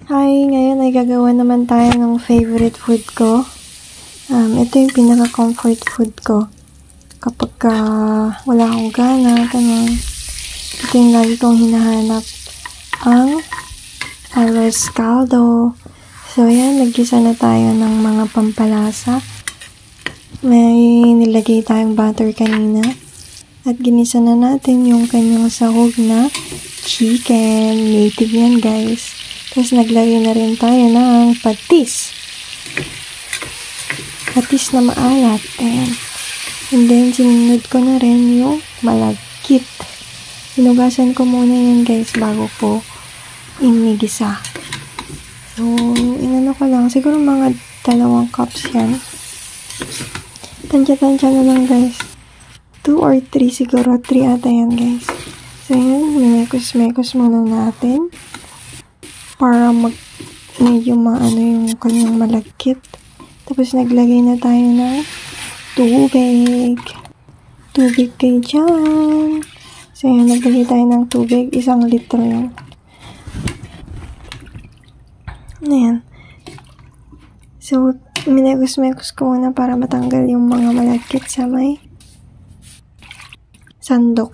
Hi! Ngayon ay gagawa naman tayo ng favorite food ko. Ito yung pinaka-comfort food ko. Kapag wala akong gana, ganun. Ito yung lagi kong hinahanap. Ang arroz caldo. So, yan. Naggisa na tayo ng mga pampalasa. May nilagay tayong butter kanina. At ginisa na natin yung kanyang sahog na chicken. Native yan, guys. Tapos naglagay na rin tayo ng patis. Patis na maalat. Ayan. And then, sinunod ko na rin yung malagkit. Hinugasan ko muna yan, guys, bago po inigisa. So, inano ko lang. Siguro mga 2 cups yan. Tansya-tansya na lang, guys. 2 or 3 siguro. 3 ata yan, guys. So, yan. Minekos-mekos muna natin. Para medyo maano yung kanyang malagkit. Tapos, naglagay na tayo ng tubig. Tubig kayo dyan. So, yan. Naglagay tayo ng tubig. 1 litro yan. Ayan. So, minekos-mekos ko muna para matanggal yung mga malagkit sa may sandok.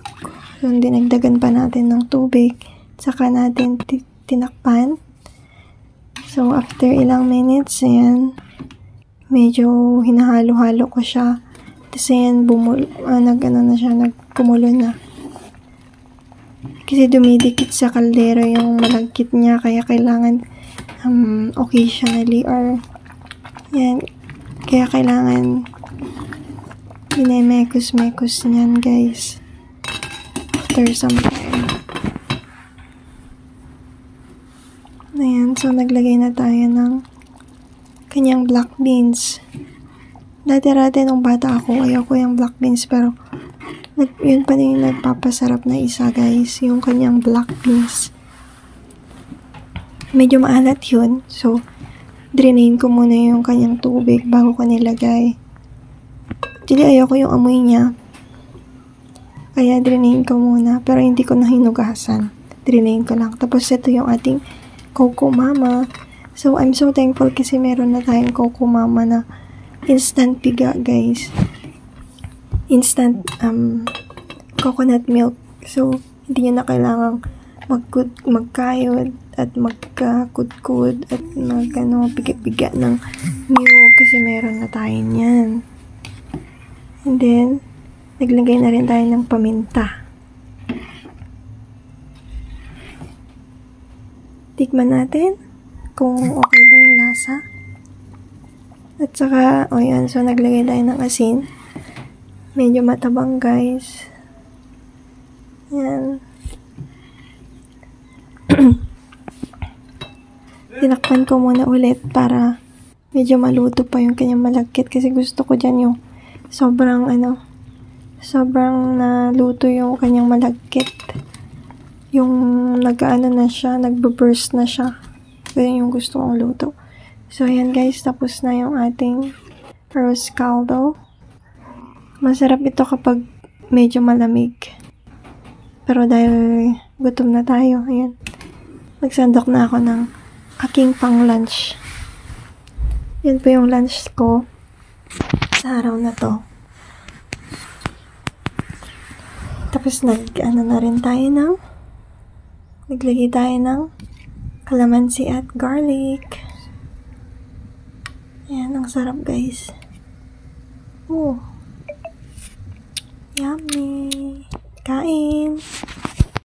So, dinagdagan pa natin ng tubig. Saka natin tinakpan. So, after ilang minutes, ayan, medyo hinahalo-halo ko siya. Tapos, ayan, nagkumulo na. Kasi dumidikit sa kaldero yung malagkit niya, kaya kailangan occasionally or yan, kaya kailangan mekos niyan, guys, after some time. Ayan, so naglagay na tayo ng kanyang black beans. Dati-dati nung bata ako, ayoko yung black beans, pero yun pa din yung nagpapasarap na isa, guys, yung kanyang black beans. Medyo maalat yun, so drainain ko muna yung kanyang tubig bago ko nilagay. Actually, ayoko yung amoy niya, kaya drainain ko muna, pero hindi ko na hinugasan. Drainain ko lang. Tapos ito yung ating Coco Mama. So, I'm so thankful kasi meron na tayong Coco Mama na instant piga, guys. Instant coconut milk. So, hindi nyo na kailangang magkayod at magkakudkud at piga-piga ng milk kasi meron na tayo niyan. And then, naglagay na rin tayo ng paminta. Tikman natin kung okay ba yung lasa. At saka, yan, so naglagay tayo ng asin. Medyo matabang, guys. Yan. Tinakpan ko muna ulit para medyo maluto pa yung kanyang malagkit kasi gusto ko dyan yung sobrang naluto yung kanyang malagkit. Yung na siya, nagbo-burst na siya. Ganyan yung gusto kong luto. So, ayan, guys, tapos na yung ating arroz caldo. Masarap ito kapag medyo malamig. Pero dahil gutom na tayo, ayan, nagsandok na ako ng aking pang-lunch. Yan po yung lunch ko sa araw na to. Tapos naglagay tayo ng calamansi at garlic. Ayan, ang sarap, guys. Oh, yummy. Kain!